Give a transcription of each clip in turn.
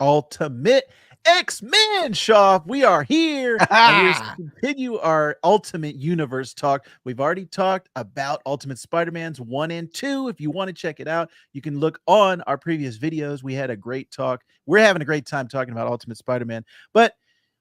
Ultimate X-Men, Shoff. We are here and we're to continue our Ultimate Universe talk. We've already talked about Ultimate Spider-Man's 1 and 2. If you want to check it out, you can look on our previous videos. We had a great talk. We're having a great time talking about Ultimate Spider-Man, but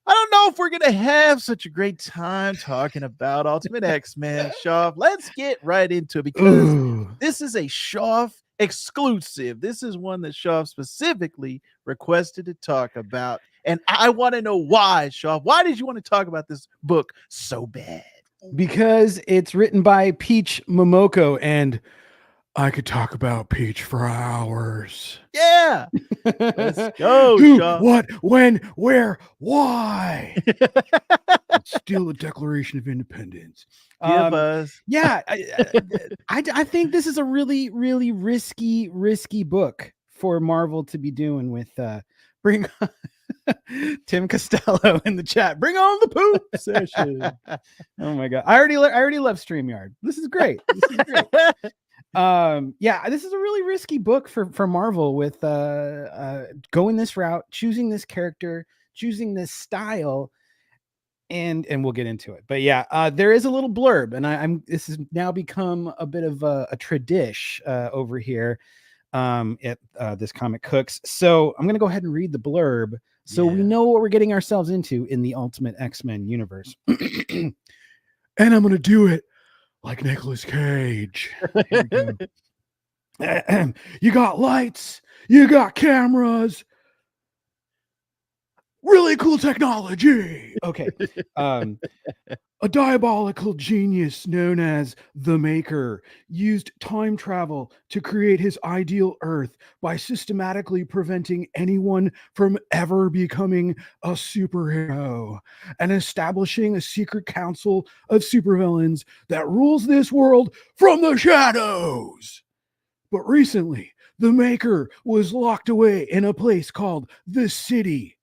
I don't know if we're going to have such a great time talking about Ultimate X-Men, Shoff. Let's get right into it because this is a Shoff exclusive. This is one that Shoff specifically requested to talk about. And I want to know why, Shoff. Why did you want to talk about this book so bad? Because it's written by Peach Momoko, and I could talk about Peach for hours. Yeah. Let's go, Who, Shoff. what, when, where, why? It's still a Declaration of Independence. Give us. Yeah, I think this is a really, really risky book for Marvel to be doing with bring Tim Costello in the chat. Bring on the poop session. Oh my god. I already love StreamYard. This is great. This is great. Yeah, this is a really risky book for Marvel with going this route, choosing this character, choosing this style, and we'll get into it. But yeah, there is a little blurb, and this has now become a bit of a tradition over here at this Comic Cooks. So I'm gonna go ahead and read the blurb so we know what we're getting ourselves into in the Ultimate X-Men universe. And I'm gonna do it like Nicolas Cage. You got lights, you got cameras, really cool technology. Okay. A diabolical genius known as the Maker used time travel to create his ideal Earth by systematically preventing anyone from ever becoming a superhero and establishing a secret council of supervillains that rules this world from the shadows. But recently, the Maker was locked away in a place called the City.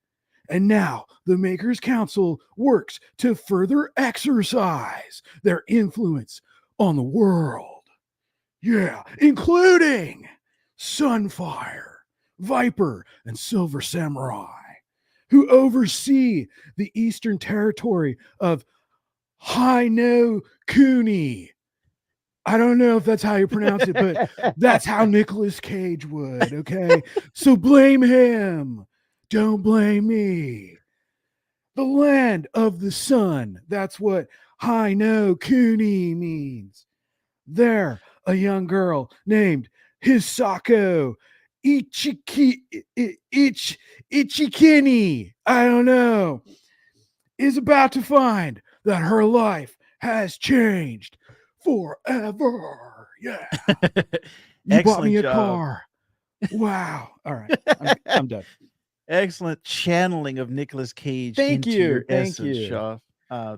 And now the Maker's Council works to further exercise their influence on the world. Yeah, including Sunfire, Viper, and Silver Samurai, who oversee the eastern territory of Haino Kuni. I don't know if that's how you pronounce it, but that's how Nicolas Cage would, okay? So blame him. Don't blame me. The land of the sun. That's what Haino Kuni means. There, a young girl named Hisako Ichikini, I don't know, is about to find that her life has changed forever. Yeah. You bought me a car. Wow. All right. I'm done. Excellent channeling of Nicolas Cage into your essence, Shoff.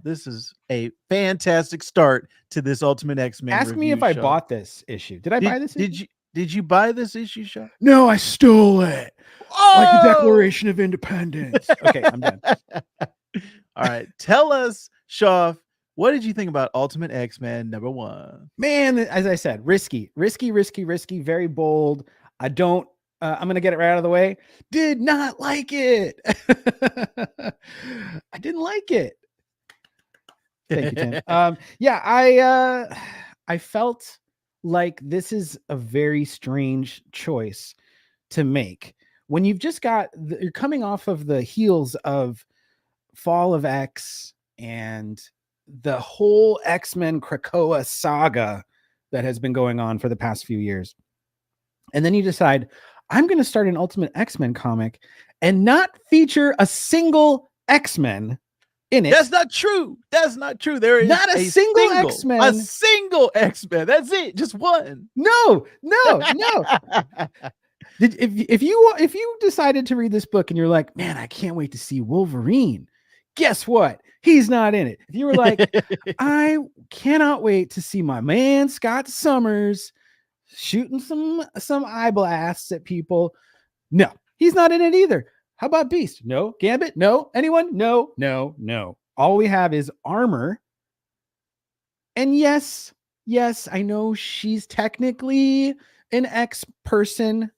This is a fantastic start to this Ultimate X-Men. Ask me if I bought this issue. Did I buy this issue? Did you buy this issue, Shoff? No, I stole it. Like the Declaration of Independence. Okay, I'm done. All right. Tell us, Shoff, what did you think about Ultimate X-Men #1? Man, as I said, risky, very bold. I'm going to get it right out of the way. Did not like it. I didn't like it. Thank you, Tim. I felt like this is a very strange choice to make when you've just you're coming off of the heels of Fall of X and the whole X-Men Krakoa saga that has been going on for the past few years. And then you decide, I'm going to start an Ultimate X-Men comic and not feature a single X-Men in it. That's not true. That's not true. There is not a single X-Men. A single X-Men. That's it. Just one. No. If you decided to read this book and you're like, man, I can't wait to see Wolverine. Guess what? He's not in it. If you were like, I cannot wait to see my man Scott Summers shooting some eye blasts at people. No, he's not in it either. How about Beast? No. Gambit? No. Anyone? No. All we have is Armor. And yes, I know she's technically an X person,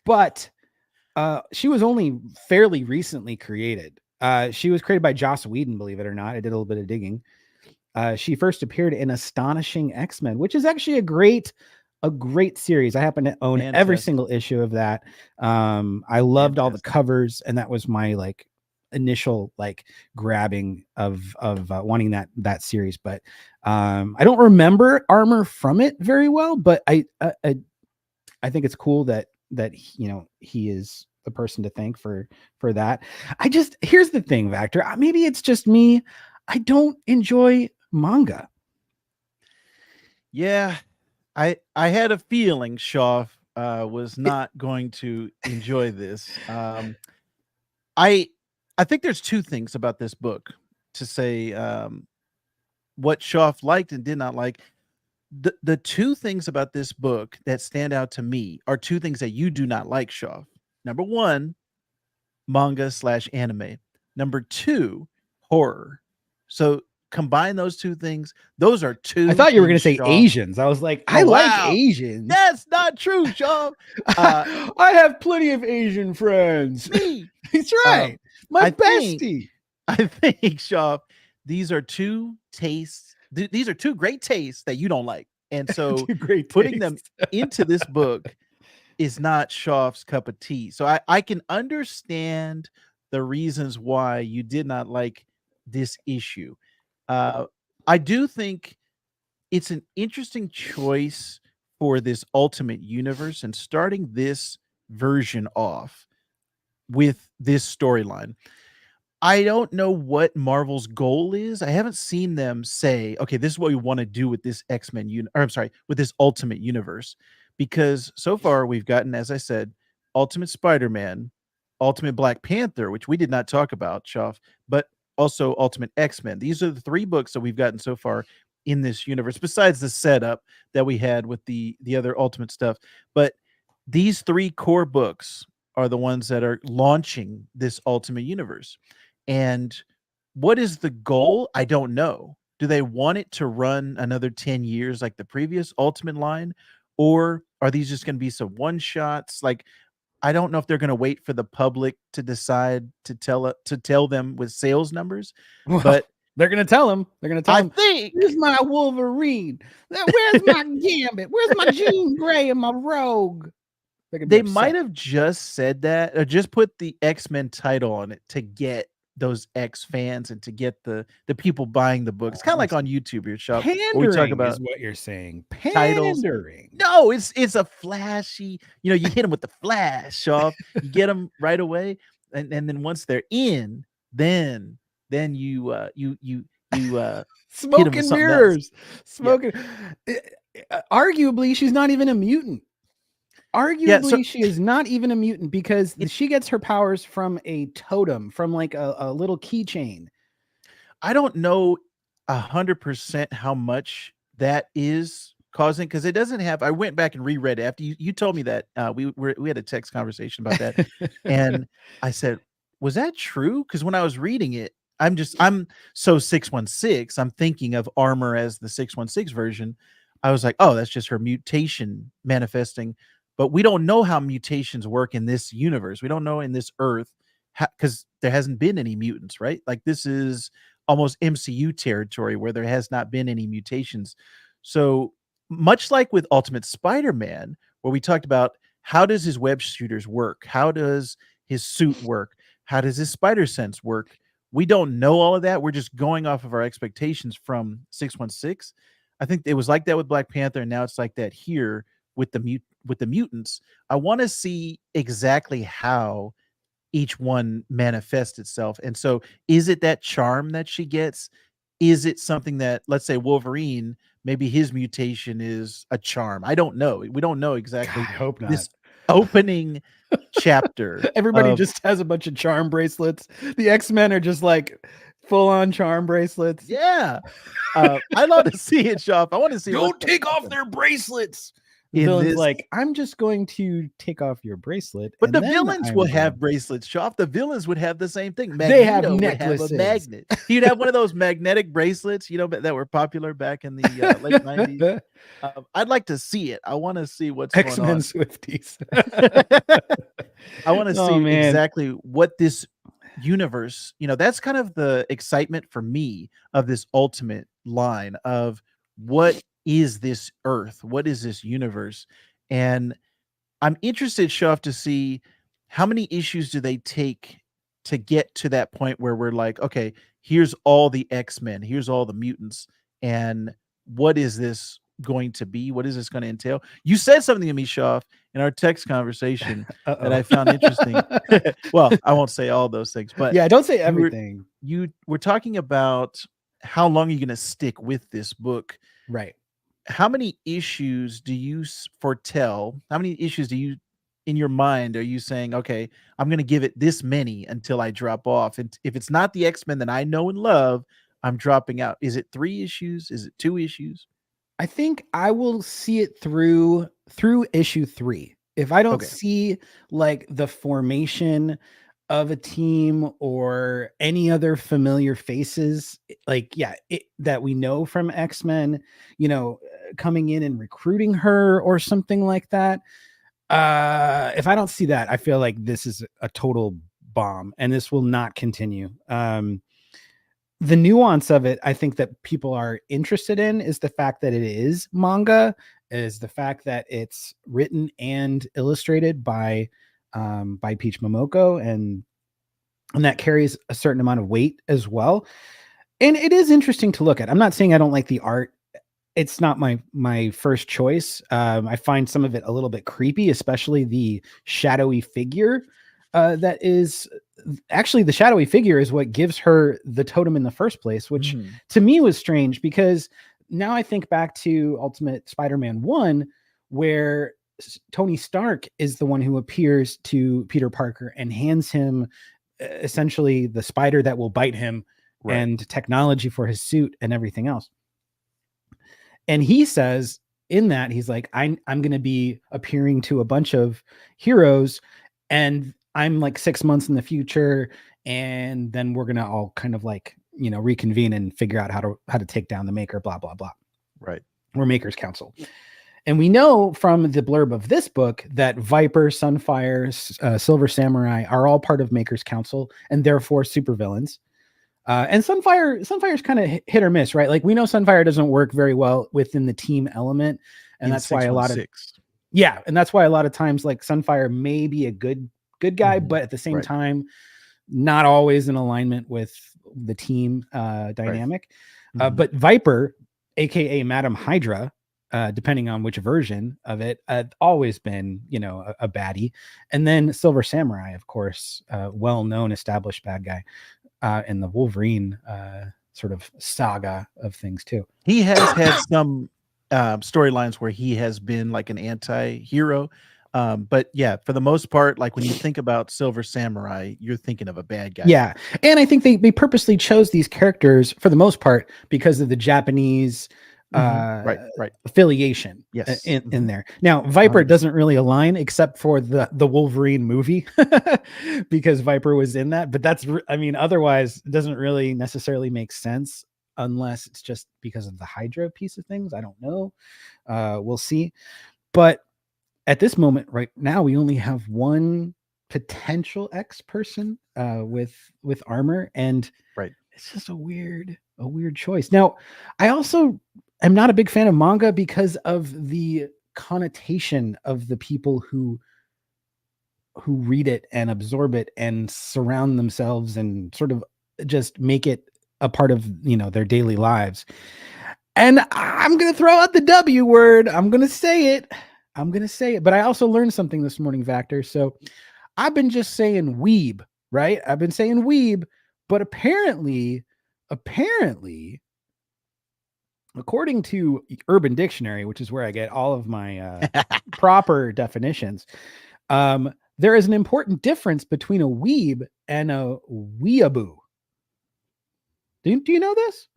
but She was only fairly recently created. She was created by Joss Whedon, believe it or not. I did a little bit of digging. She first appeared in Astonishing X-Men, which is actually a great series. I happen to own every single issue of that. I loved all the covers, and that was my like initial like grabbing of wanting that series. But I don't remember Armor from it very well, but I think it's cool that you know he is the person to thank for that. Here's the thing, Vector. Maybe it's just me. I don't enjoy manga. Yeah, I had a feeling Shoff was not going to enjoy this. I think there's two things about this book to say what Shoff liked and did not like. The two things about this book that stand out to me are two things that you do not like, Shoff. Number one, manga/anime. Number two, horror. So combine those two things. Those are two. I thought you were going to say Shoff. Asians. I was like, I like Asians. That's not true, Shoff. I have plenty of Asian friends. Me. He's right. My bestie. I think, Shoff, these are two tastes. These are two great tastes that you don't like. And so putting them into this book is not Shoff's cup of tea. So I can understand the reasons why you did not like this issue. I do think it's an interesting choice for this Ultimate Universe and starting this version off with this storyline. I don't know what Marvel's goal is. I haven't seen them say, okay, this is what we want to do with this X-Men with this Ultimate Universe. Because so far we've gotten, as I said, Ultimate Spider-Man, Ultimate Black Panther, which we did not talk about, Shoff, but also Ultimate X-Men. These are the three books that we've gotten so far in this universe, besides the setup that we had with the other Ultimate stuff. But these three core books are the ones that are launching this Ultimate Universe. And what is the goal? I don't know. Do they want it to run another 10 years like the previous Ultimate line? Or are these just going to be some one-shots? Like, I don't know if they're going to wait for the public to decide to tell them with sales numbers. Well, but they're going to tell them. They're going to tell them. I think, where's my Wolverine? Where's my Gambit? Where's my Jean Grey and my Rogue? They might have just said that or just put the X-Men title on it to get those X fans and to get the people buying the books. Kind of like on YouTube, your shop. Pandering we talk about is what you're saying. Pandering. No, it's a flashy. You know, you hit them with the flash, Shoff. You get them right away, and then once they're in, then you smoke and mirrors. Smoking. Yeah. Arguably, she's not even a mutant. Arguably, she is not even a mutant because she gets her powers from a totem, from like a little keychain. I don't know 100% how much that is causing, because it doesn't have. I went back and reread it after you told me that. We had a text conversation about that, and I said, "Was that true?" Because when I was reading it, I'm so 616. I'm thinking of Armor as the 616 version. I was like, "Oh, that's just her mutation manifesting." But we don't know how mutations work in this universe. We don't know in this Earth because there hasn't been any mutants, right? Like this is almost MCU territory where there has not been any mutations. So much like with Ultimate Spider-Man, where we talked about how does his web shooters work? How does his suit work? How does his spider sense work? We don't know all of that. We're just going off of our expectations from 616. I think it was like that with Black Panther, and now it's like that here with the mutants. I want to see exactly how each one manifests itself. And so is it that charm that she gets? Is it something that, let's say Wolverine, maybe his mutation is a charm? I don't know. We don't know exactly. God, I hope not. This opening chapter. Everybody just has a bunch of charm bracelets. The X-Men are just like full on charm bracelets. Yeah. I'd love to see it, Shoff. I want to see. Don't take off their bracelets. The in villain's this. like, I'm just going to take off your bracelet. But and the then villains I'm will going- have bracelets, Shoff. The villains would have the same thing. They have Magneto would have a necklaces. magnet. He'd have one of those magnetic bracelets, that were popular back in the late 90s. I'd like to see it. I want to see what's going X-Men on. Swifties. I want to Oh, see man. exactly what this universe, that's kind of the excitement for me of this ultimate line of what is this Earth? What is this universe? And I'm interested, Shuff, to see how many issues do they take to get to that point where we're like, okay, here's all the X-Men, here's all the mutants, and what is this going to be? What is this going to entail? You said something to me, Shuff, in our text conversation that I found interesting. Well, I won't say all those things, but yeah, don't say everything. You were talking about how long you're going to stick with this book. Right. How many issues do you foretell? How many issues do you, in your mind, are you saying, okay, I'm going to give it this many until I drop off? And if it's not the X-Men that I know and love, I'm dropping out. Is it 3 issues? Is it 2 issues? I think I will see it through issue 3. If I don't see like the formation of a team or any other familiar faces, like, that we know from X-Men, coming in and recruiting her or something like that. If I don't see that, I feel like this is a total bomb and this will not continue. The nuance of it, I think that people are interested in is the fact that it is manga, is the fact that it's written and illustrated by Peach Momoko, and that carries a certain amount of weight as well. And it is interesting to look at. I'm not saying I don't like the art. It's not my first choice. I find some of it a little bit creepy, especially the shadowy figure that is actually the shadowy figure is what gives her the totem in the first place, which to me was strange because now I think back to Ultimate Spider-Man 1, where Tony Stark is the one who appears to Peter Parker and hands him essentially the spider that will bite him and technology for his suit and everything else. And he says in that, he's like, I'm going to be appearing to a bunch of heroes and I'm like 6 months in the future. And then we're going to all kind of like, reconvene and figure out how to take down the Maker, blah, blah, blah. Right. We're Maker's Council. And we know from the blurb of this book that Viper, Sunfire, Silver Samurai are all part of Maker's Council and therefore supervillains. And Sunfire's kind of hit or miss, right? Like we know Sunfire doesn't work very well within the team element. And that's why a lot of times like Sunfire may be a good guy, but at the same time, not always in alignment with the team dynamic. But Viper, aka Madam Hydra, depending on which version of it, always been, a baddie. And then Silver Samurai, of course, well-known established bad guy in the Wolverine sort of saga of things too. He has had some storylines where he has been like an anti-hero. But yeah, for the most part, like when you think about Silver Samurai, you're thinking of a bad guy. Yeah. And I think they purposely chose these characters for the most part because of the Japanese affiliation in there. Now, Viper doesn't really align except for the Wolverine movie because Viper was in that. But otherwise it doesn't really necessarily make sense unless it's just because of the Hydra piece of things. I don't know. We'll see. But at this moment right now, we only have one potential X person with armor, and it's just a weird choice. Now, I also am not a big fan of manga because of the connotation of the people who read it and absorb it and surround themselves and sort of just make it a part of their daily lives. And I'm gonna throw out the W word. I'm gonna say it, but I also learned something this morning, Vector. So I've been just saying weeb, right? I've been saying weeb, but apparently, according to Urban Dictionary, which is where I get all of my proper definitions, there is an important difference between a weeb and a weeaboo. Do you know this?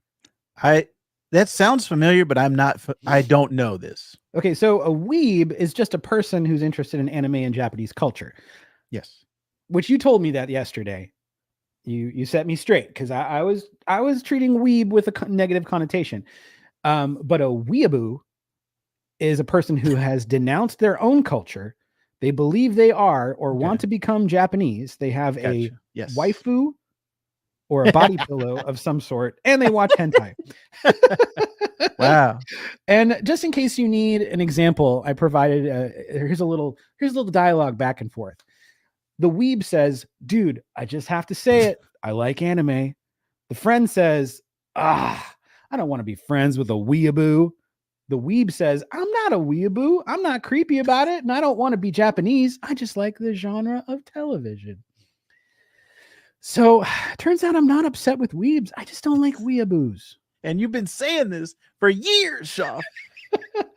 That sounds familiar, but I don't know this. Okay, so a weeb is just a person who's interested in anime and Japanese culture. Yes. Which you told me that yesterday. You set me straight because I was treating weeb with a negative connotation. But a weeaboo is a person who has denounced their own culture. They believe they are or want to become Japanese. They have a waifu or a body pillow of some sort, and they watch hentai. Wow. And just in case you need an example, I provided here's a little dialogue back and forth. The weeb says, dude, I just have to say it. I like anime. The friend says, I don't want to be friends with a weeaboo. The weeb says, I'm not a weeaboo. I'm not creepy about it. And I don't want to be Japanese. I just like the genre of television. So turns out I'm not upset with weebs. I just don't like weeaboos. And you've been saying this for years, Shoff.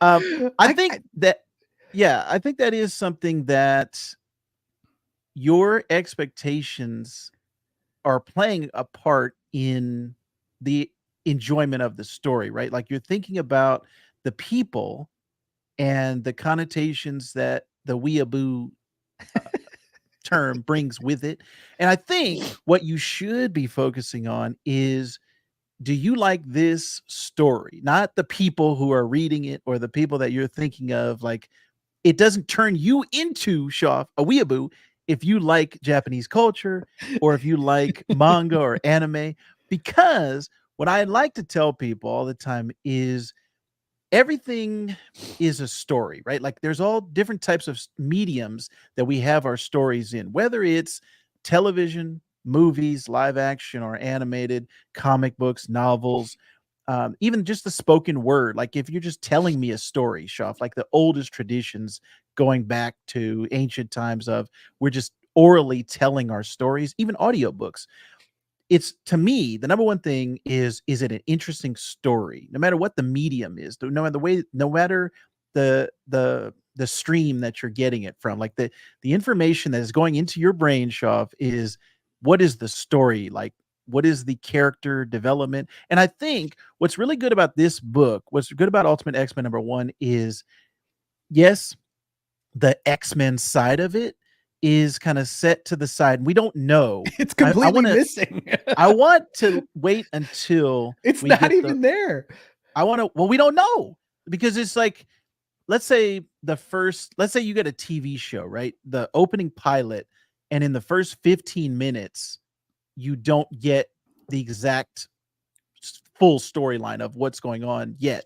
I think that is something that your expectations are playing a part in the enjoyment of the story, right? Like you're thinking about the people and the connotations that the weeaboo term brings with it. And I think what you should be focusing on is, do you like this story? Not the people who are reading it or the people that you're thinking of. Like, it doesn't turn you into Shoff, a weeaboo, if you like Japanese culture or if you like manga or anime. Because what I like to tell people all the time is everything is a story, right? Like there's all different types of mediums that we have our stories in, whether it's television, movies, live action, or animated, comic books, novels, even just the spoken word. Like if you're just telling me a story, Shoff, like the oldest traditions going back to ancient times of we're just orally telling our stories, even audiobooks. It's, to me, the number one thing is it an interesting story, no matter what the medium is, no matter the way, no matter the stream that you're getting it from, like the information that is going into your brain, Shoff, is what is the story like, what is the character development. And I think what's really good about this book, what's good about Ultimate X-Men number one is, yes, the X-Men side of it is kind of set to the side. We don't know. It's completely missing. I want to wait until it's not even there. Well, we don't know, because it's like, let's say you get a TV show, right? The opening pilot, and in the first 15 minutes, you don't get the exact full storyline of what's going on yet.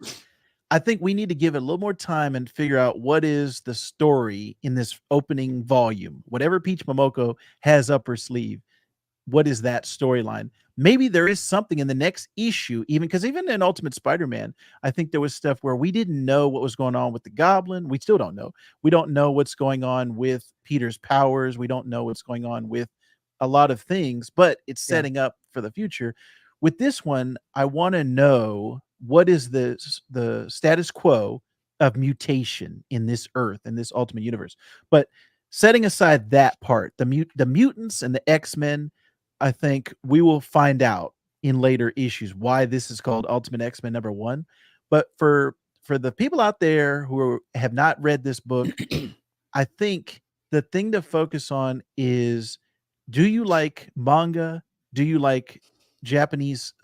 I think we need to give it a little more time and figure out what is the story in this opening volume. Whatever Peach Momoko has up her sleeve, what is that storyline? Maybe there is something in the next issue, even because even in Ultimate Spider-Man, I think there was stuff where we didn't know what was going on with the Goblin. We still don't know. We don't know what's going on with Peter's powers. We don't know what's going on with a lot of things, but it's setting up for the future. With this one, I want to know what is the status quo of mutation in this Earth, in this Ultimate Universe. But setting aside that part, the mutants and the X-Men, I think we will find out in later issues why this is called Ultimate X-Men number one. But for the people out there who have not read this book, I think the thing to focus on is, do you like manga? Do you like Japanese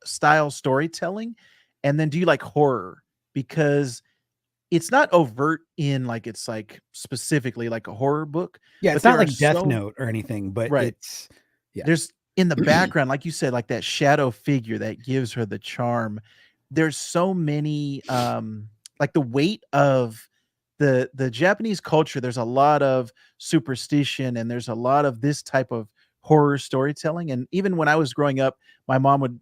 style storytelling? And then do you like horror? Because it's not overt in like, it's like specifically like a horror book. Yeah, it's not like Death Note or anything, but it's, there's in the background, like you said, like that shadow figure that gives her the charm. There's so many, like the weight of the Japanese culture. There's a lot of superstition, and there's a lot of this type of horror storytelling. And even when I was growing up, my mom would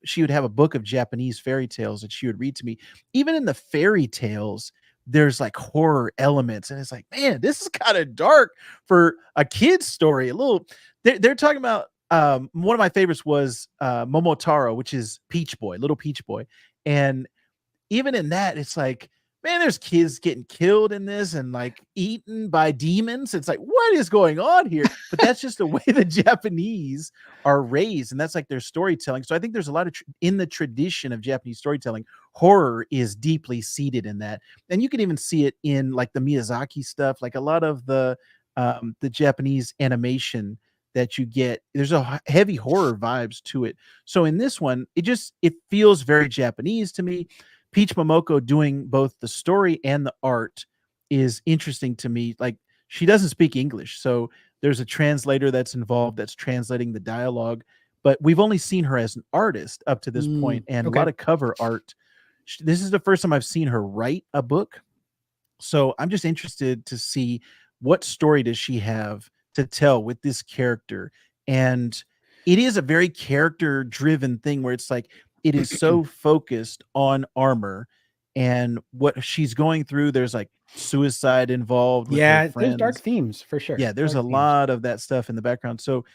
she would have a book of Japanese fairy tales that she would read to me. Even in the fairy tales, there's like horror elements, and it's like, man, this is kind of dark for a kid's story. A little, they're talking about, one of my favorites was Momotaro, which is Peach Boy, little Peach Boy. And even in that, it's like man, there's kids getting killed in this and like eaten by demons. It's like, what is going on here? But that's just the way the Japanese are raised, and that's like their storytelling. So I think there's a lot of in the tradition of Japanese storytelling, horror is deeply seated in that, and you can even see it in like the Miyazaki stuff, like a lot of the Japanese animation that you get. There's a heavy horror vibes to it. So in this one, it feels very Japanese to me. Peach Momoko doing both the story and the art is interesting to me. Like she doesn't speak English, so there's a translator that's involved that's translating the dialogue. But we've only seen her as an artist up to this point, and a Okay. lot of cover art. This is the first time I've seen her write a book, so I'm just interested to see what story does she have to tell with this character. And it is a very character driven thing where it's like it is so focused on armor and what she's going through. There's like suicide involved with her Yeah, there's dark friends. themes for sure. Yeah, there's Dark a themes. lot of that stuff in the background. So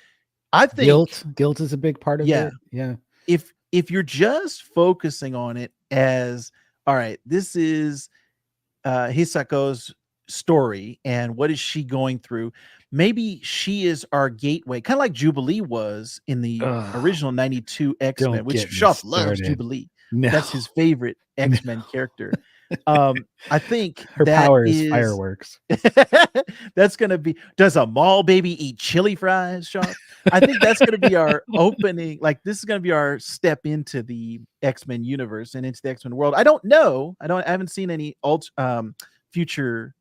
I think, Guilt is a big part of yeah, it. Yeah. if you're just focusing on it as, all right, this is Hisako's story and what is she going through. Maybe she is our gateway, kind of like Jubilee was in the Ugh, original 92 X-Men, don't which get me Shoff loves started. Jubilee. No, That's his favorite no. X-Men character. I think Her that power is is fireworks. that's gonna be, does a mall baby eat chili fries, Shoff? I think that's gonna be our opening. Like this is gonna be our step into the X-Men universe and into the X-Men world. I don't know. I haven't seen any future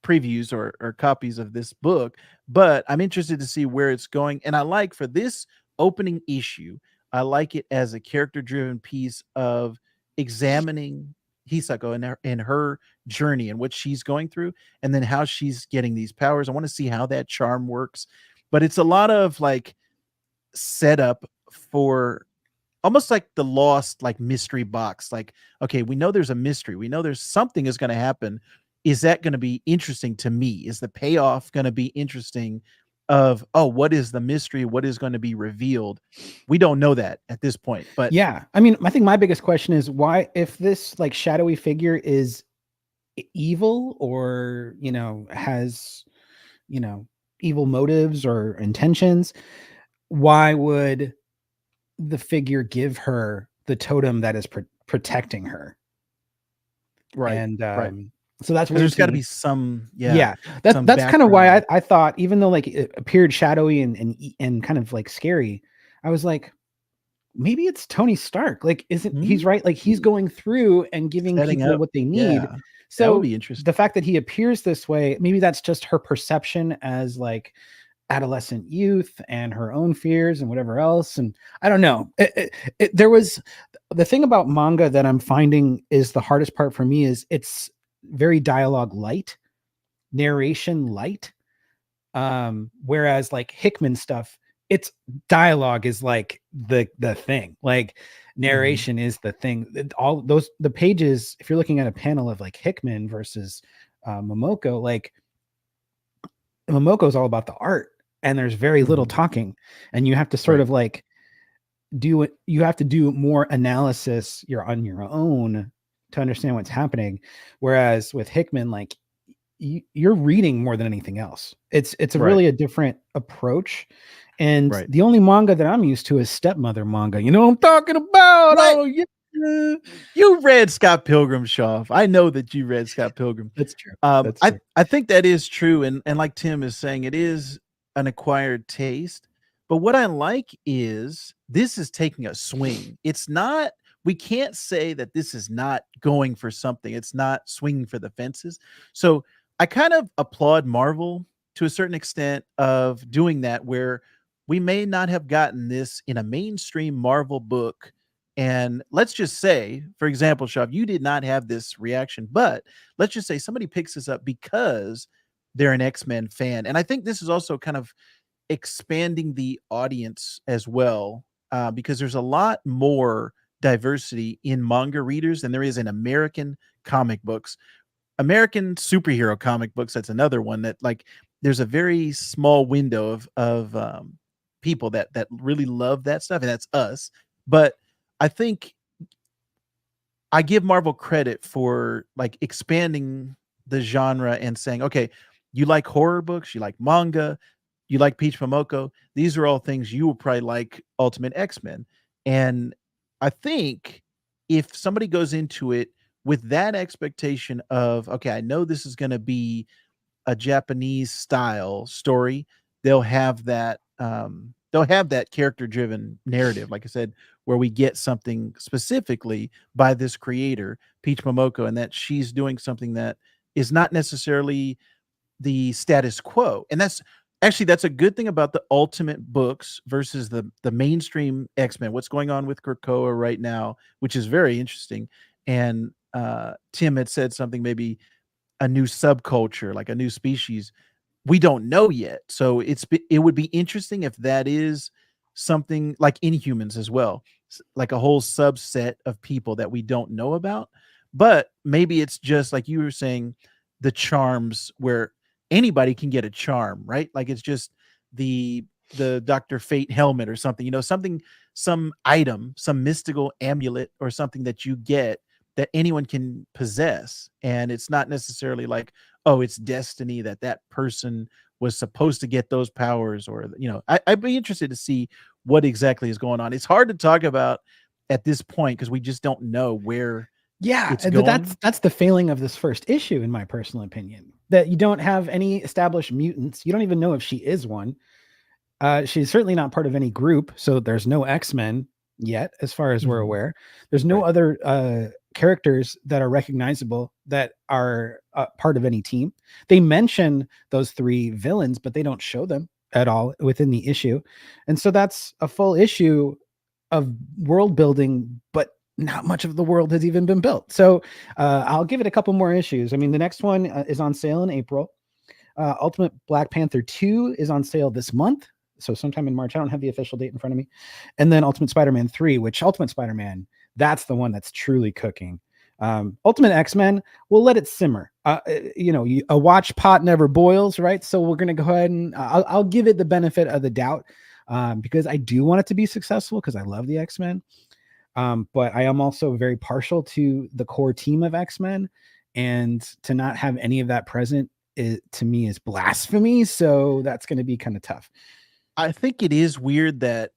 previews or copies of this book, but I'm interested to see where it's going. And I like for this opening issue, I like it as a character driven piece of examining Hisako and her journey and what she's going through, and then how she's getting these powers. I want to see how that charm works, but it's a lot of like setup for almost like the lost like mystery box. Like, okay, we know there's a mystery, we know there's something is going to happen. Is that going to be interesting to me? Is the payoff going to be interesting? Of, oh, what is the mystery, what is going to be revealed? We don't know that at this point, but Yeah. I mean, I think my biggest question is why, if this like shadowy figure is evil or, has, you know, evil motives or intentions, why would the figure give her the totem that is protecting her? right, And right, so that's because weird there's to got to me. be some, yeah, Yeah, some that's kind of why background. I thought, even though like it appeared shadowy and kind of like scary, I was like, maybe it's Tony Stark. Like, isn't he's right? Like he's Mm, going through and giving setting people up, what they need. yeah, that would So be interesting. the fact that he appears this way, maybe that's just her perception as like adolescent youth and her own fears and whatever else. And I don't know. There was the thing about manga that I'm finding is the hardest part for me is it's very dialogue light, narration light. Whereas like Hickman stuff, it's dialogue is like the thing. Like Mhm. narration is the thing. All those the pages, if you're looking at a panel of like Hickman versus Momoko, like Momoko is all about the art and there's very little Mhm. talking, and you have to sort Right. of like do it. You have to do more analysis. You're on your own to understand what's happening. Whereas with Hickman, like you're reading more than anything else. It's a Right. really a different approach. And Right. the only manga that I'm used to is stepmother manga. You know what I'm talking about? What? Oh yeah. You read Scott Pilgrim, Shaw. I know that you read Scott Pilgrim. That's true. That's I true. I think that is true, and like Tim is saying, it is an acquired taste. But what I like is this is taking a swing. It's not. We can't say that this is not going for something. It's not swinging for the fences. So I kind of applaud Marvel to a certain extent of doing that, where we may not have gotten this in a mainstream Marvel book. And let's just say, for example, Shav, you did not have this reaction, but let's just say somebody picks this up because they're an X-Men fan. And I think this is also kind of expanding the audience as well, because there's a lot more diversity in manga readers than there is in American comic books. American superhero comic books, that's another one that like there's a very small window of people that really love that stuff, and that's us. But I think I give Marvel credit for like expanding the genre and saying, okay, you like horror books, you like manga, you like Peach Momoko. These are all things you will probably like Ultimate X-Men. And I think if somebody goes into it with that expectation of, okay, I know this is going to be a Japanese style story, they'll have that character driven narrative, like I said, where we get something specifically by this creator, Peach Momoko, and that she's doing something that is not necessarily the status quo. And that's a good thing about the Ultimate books versus the mainstream X-Men. What's going on with Krakoa right now, which is very interesting. And Tim had said something, maybe a new subculture, like a new species. We don't know yet. So it would be interesting if that is something like Inhumans as well, like a whole subset of people that we don't know about. But maybe it's just like you were saying, the charms where anybody can get a charm, right? Like it's just the Dr. Fate helmet or something, something, some item, some mystical amulet or something that you get that anyone can possess. And it's not necessarily like, oh, it's destiny that that person was supposed to get those powers, or I'd be interested to see what exactly is going on. It's hard to talk about at this point because we just don't know where Yeah, it's but going. that's the failing of this first issue, in my personal opinion. That you don't have any established mutants. You don't even know if she is one. She's certainly not part of any group, so there's no X-Men yet, as far as we're Mhm. aware. There's no Right. other characters that are recognizable that are part of any team. They mention those three villains, but they don't show them at all within the issue. And so that's a full issue of world building, but not much of the world has even been built. So I'll give it a couple more issues. I mean, the next one is on sale in April. Ultimate Black Panther 2 is on sale this month. So sometime in March. I don't have the official date in front of me. And then Ultimate Spider-Man 3, which Ultimate Spider-Man, that's the one that's truly cooking. Ultimate X-Men, we'll let it simmer. A watch pot never boils, right? So we're going to go ahead and I'll give it the benefit of the doubt because I do want it to be successful because I love the X-Men. But I am also very partial to the core team of X-Men, and to not have any of that present to me is blasphemy. So that's going to be kind of tough. I think it is weird that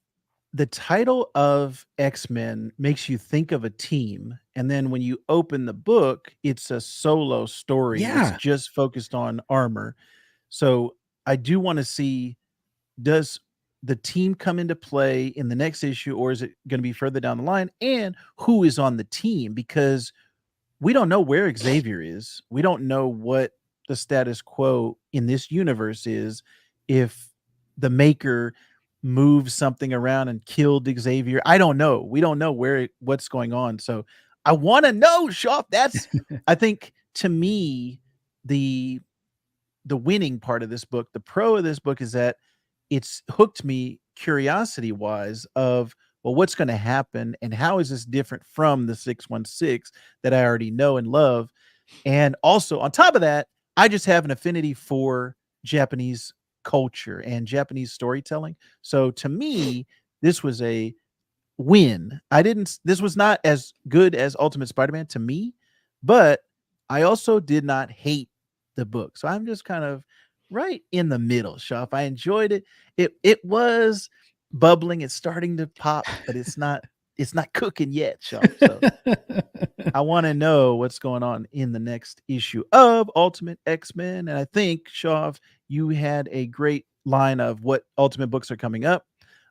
the title of X-Men makes you think of a team, and then when you open the book, it's a solo story. It's Yeah. just focused on armor. So I do want to see, does the team come into play in the next issue, or is it going to be further down the line? And who is on the team? Because we don't know where Xavier is. We don't know what the status quo in this universe is. If the Maker moved something around and killed Xavier, I don't know. We don't know what's going on. So I want to know, Shoff. That's, I think, to me, the winning part of this book, the pro of this book, is that it's hooked me curiosity wise of, well, what's going to happen and how is this different from the 616 that I already know and love. And also on top of that, I just have an affinity for Japanese culture and Japanese storytelling. So to me, this was a win. This was not as good as Ultimate Spider-Man to me, but I also did not hate the book. So I'm just kind of right in the middle, Shoff. I enjoyed it. It was bubbling, it's starting to pop, but it's not cooking yet, Shoff. So I want to know what's going on in the next issue of Ultimate X-Men. And I think, Shav, you had a great line of what Ultimate books are coming up.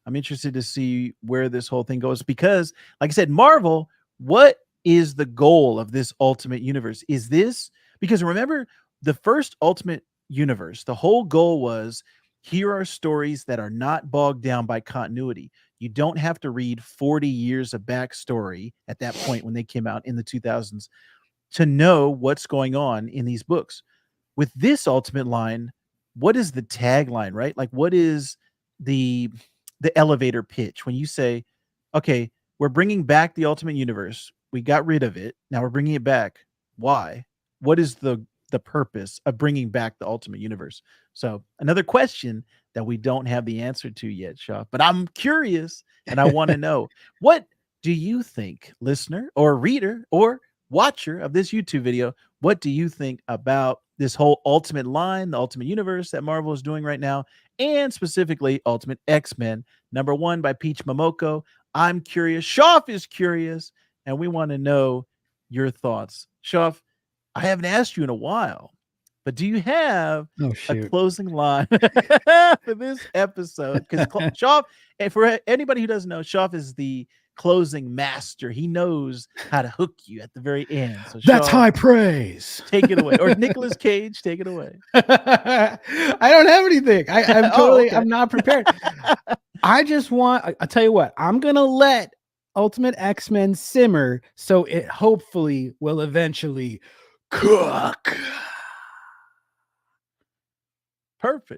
I'm interested to see where this whole thing goes because, like I said, Marvel, what is the goal of this Ultimate universe? Is this because remember the first Ultimate universe, the whole goal was, here are stories that are not bogged down by continuity. You don't have to read 40 years of backstory at that point when they came out in the 2000s to know what's going on in these books. With this Ultimate line, what is the tagline, right? Like what is the elevator pitch when you say, okay, we're bringing back the Ultimate Universe. We got rid of it. Now we're bringing it back. Why? What is the purpose of bringing back the Ultimate Universe? So another question that we don't have the answer to yet, Shaw. But I'm curious and I want to know what do you think, listener or reader or watcher of this YouTube video, what do you think about this whole Ultimate line, the Ultimate Universe that Marvel is doing right now, and specifically Ultimate X-Men, #1 by Peach Momoko? I'm curious. Shoff is curious, and we want to know your thoughts. Shoff, I haven't asked you in a while, but do you have Oh a shoot. closing line for this episode? Because Shoff, and for anybody who doesn't know, Shoff is the closing master. He knows how to hook you at the very end. So That's Shaw, high praise. take it away. Or Nicolas Cage, take it away. I don't have anything. I'm Oh, totally, okay. I'm not prepared. I just want, I'll tell you what, I'm going to let Ultimate X-Men simmer so it hopefully will eventually cook. Perfect.